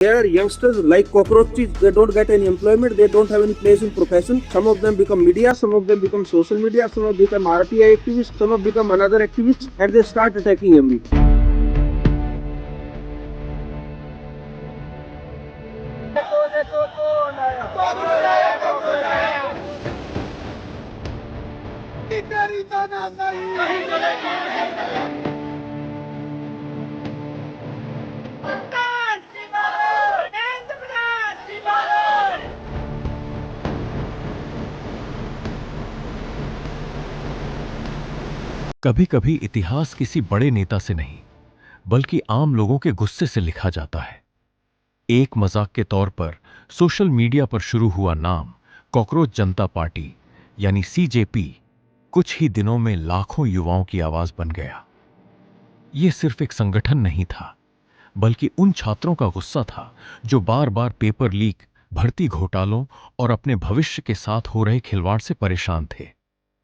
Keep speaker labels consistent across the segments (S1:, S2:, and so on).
S1: Here, youngsters like cockroaches, they don't get any employment, they don't have any place in profession. Some of them become media, some of them become social media, some of them become RTI activists, some of them become another activist, and they start attacking MB.
S2: कभी कभी इतिहास किसी बड़े नेता से नहीं बल्कि आम लोगों के गुस्से से लिखा जाता है। एक मजाक के तौर पर सोशल मीडिया पर शुरू हुआ नाम कॉकरोच जनता पार्टी यानी सीजेपी कुछ ही दिनों में लाखों युवाओं की आवाज बन गया। यह सिर्फ एक संगठन नहीं था बल्कि उन छात्रों का गुस्सा था जो बार बार पेपर लीक, भर्ती घोटालों और अपने भविष्य के साथ हो रहे खिलवाड़ से परेशान थे।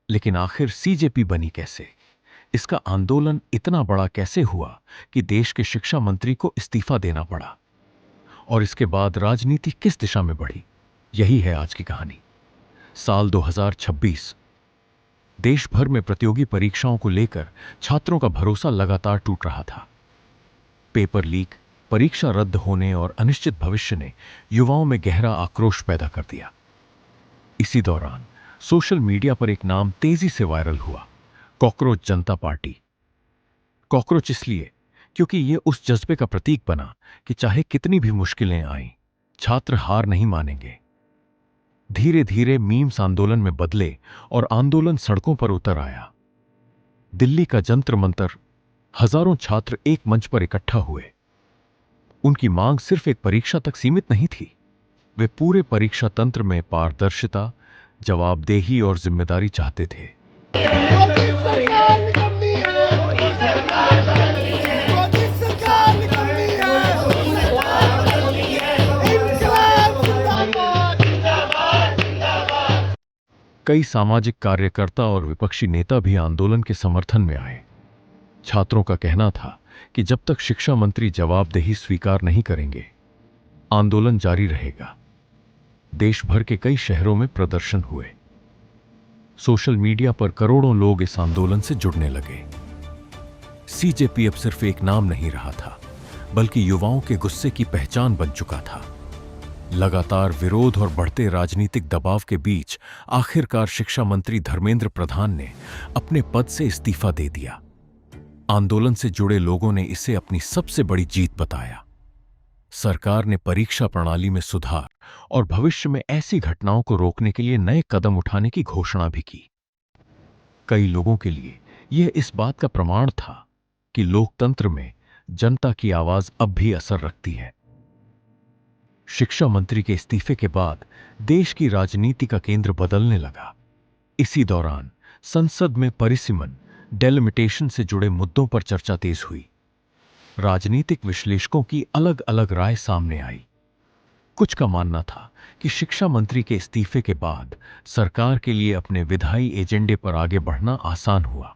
S2: लेकिन आखिर सीजेपी बनी कैसे? इसका आंदोलन इतना बड़ा कैसे हुआ कि देश के शिक्षा मंत्री को इस्तीफा देना पड़ा? और इसके बाद राजनीति किस दिशा में बढ़ी? यही है आज की कहानी। साल 2026। देश भर में प्रतियोगी परीक्षाओं को लेकर छात्रों का भरोसा लगातार टूट रहा था। पेपर लीक, परीक्षा रद्द होने और अनिश्चित भविष्य ने युवाओं में गहरा आक्रोश पैदा कर दिया। इसी दौरान सोशल मीडिया पर एक नाम तेजी से वायरल हुआ, कॉकरोच जनता पार्टी। कॉकरोच इसलिए क्योंकि यह उस जज्बे का प्रतीक बना कि चाहे कितनी भी मुश्किलें आईं, छात्र हार नहीं मानेंगे। धीरे धीरे मीम्स आंदोलन में बदले और आंदोलन सड़कों पर उतर आया। दिल्ली का जंतर मंतर, हजारों छात्र एक मंच पर इकट्ठा हुए। उनकी मांग सिर्फ एक परीक्षा तक सीमित नहीं थी। वे पूरे परीक्षा तंत्र में पारदर्शिता, जवाबदेही और जिम्मेदारी चाहते थे। कई सामाजिक कार्यकर्ता और विपक्षी नेता भी आंदोलन के समर्थन में आए। छात्रों का कहना था कि जब तक शिक्षा मंत्री जवाबदेही स्वीकार नहीं करेंगे, आंदोलन जारी रहेगा। देश भर के कई शहरों में प्रदर्शन हुए। सोशल मीडिया पर करोड़ों लोग इस आंदोलन से जुड़ने लगे। सीजेपी अब सिर्फ एक नाम नहीं रहा था, बल्कि युवाओं के गुस्से की पहचान बन चुका था। लगातार विरोध और बढ़ते राजनीतिक दबाव के बीच आखिरकार शिक्षा मंत्री धर्मेंद्र प्रधान ने अपने पद से इस्तीफा दे दिया। आंदोलन से जुड़े लोगों ने इसे अपनी सबसे बड़ी जीत बताया। सरकार ने परीक्षा प्रणाली में सुधार और भविष्य में ऐसी घटनाओं को रोकने के लिए नए कदम उठाने की घोषणा भी की। कई लोगों के लिए यह इस बात का प्रमाण था कि लोकतंत्र में जनता की आवाज अब भी असर रखती है। शिक्षा मंत्री के इस्तीफे के बाद देश की राजनीति का केंद्र बदलने लगा। इसी दौरान संसद में परिसीमन, डेलिमिटेशन से जुड़े मुद्दों पर चर्चा तेज हुई। राजनीतिक विश्लेषकों की अलग अलग राय सामने आई। कुछ का मानना था कि शिक्षा मंत्री के इस्तीफे के बाद सरकार के लिए अपने विधायी एजेंडे पर आगे बढ़ना आसान हुआ।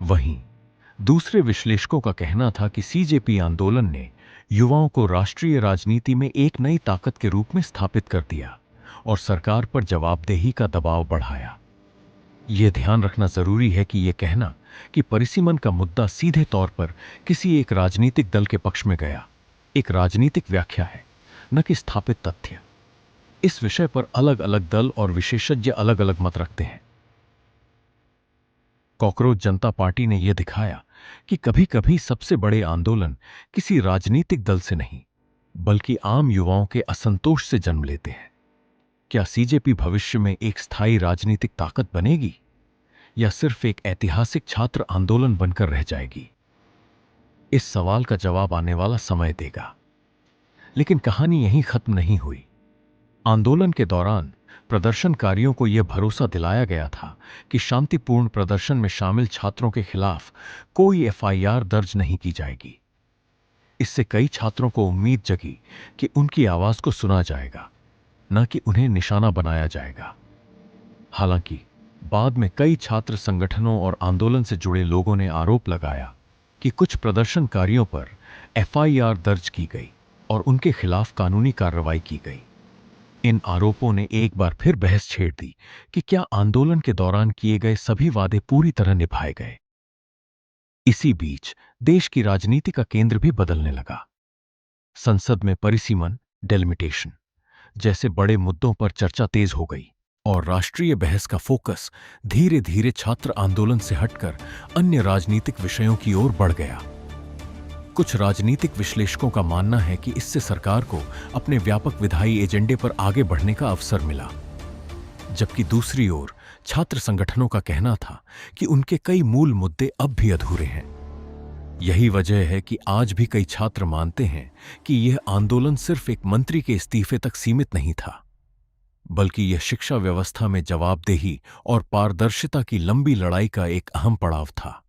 S2: वहीं दूसरे विश्लेषकों का कहना था कि सीजेपी आंदोलन ने युवाओं को राष्ट्रीय राजनीति में एक नई ताकत के रूप में स्थापित कर दिया और सरकार पर जवाबदेही का दबाव बढ़ाया। यह ध्यान रखना जरूरी है कि यह कहना कि परिसीमन का मुद्दा सीधे तौर पर किसी एक राजनीतिक दल के पक्ष में गया, एक राजनीतिक व्याख्या है, न कि स्थापित तथ्य। इस विषय पर अलग अलग दल और विशेषज्ञ अलग अलग मत रखते हैं। कॉकरोच जनता पार्टी ने यह दिखाया कि कभी कभी सबसे बड़े आंदोलन किसी राजनीतिक दल से नहीं, बल्कि आम युवाओं के असंतोष से जन्म लेते हैं। क्या सीजेपी भविष्य में एक स्थायी राजनीतिक ताकत बनेगी या सिर्फ एक ऐतिहासिक छात्र आंदोलन बनकर रह जाएगी? इस सवाल का जवाब आने वाला समय देगा। लेकिन कहानी यहीं खत्म नहीं हुई। आंदोलन के दौरान प्रदर्शनकारियों को यह भरोसा दिलाया गया था कि शांतिपूर्ण प्रदर्शन में शामिल छात्रों के खिलाफ कोई एफआईआर दर्ज नहीं की जाएगी। इससे कई छात्रों को उम्मीद जगी कि उनकी आवाज को सुना जाएगा, न कि उन्हें निशाना बनाया जाएगा। हालांकि बाद में कई छात्र संगठनों और आंदोलन से जुड़े लोगों ने आरोप लगाया कि कुछ प्रदर्शनकारियों पर एफआईआर दर्ज की गई और उनके खिलाफ कानूनी कार्रवाई की गई। इन आरोपों ने एक बार फिर बहस छेड़ दी कि क्या आंदोलन के दौरान किए गए सभी वादे पूरी तरह निभाए गए। इसी बीच देश की राजनीति का केंद्र भी बदलने लगा। संसद में परिसीमन, डेलिमिटेशन जैसे बड़े मुद्दों पर चर्चा तेज हो गई और राष्ट्रीय बहस का फोकस धीरे धीरे छात्र आंदोलन से हटकर अन्य राजनीतिक विषयों की ओर बढ़ गया। कुछ राजनीतिक विश्लेषकों का मानना है कि इससे सरकार को अपने व्यापक विधायी एजेंडे पर आगे बढ़ने का अवसर मिला, जबकि दूसरी ओर छात्र संगठनों का कहना था कि उनके कई मूल मुद्दे अब भी अधूरे हैं। यही वजह है कि आज भी कई छात्र मानते हैं कि यह आंदोलन सिर्फ एक मंत्री के इस्तीफे तक सीमित नहीं था, बल्कि यह शिक्षा व्यवस्था में जवाबदेही और पारदर्शिता की लंबी लड़ाई का एक अहम पड़ाव था।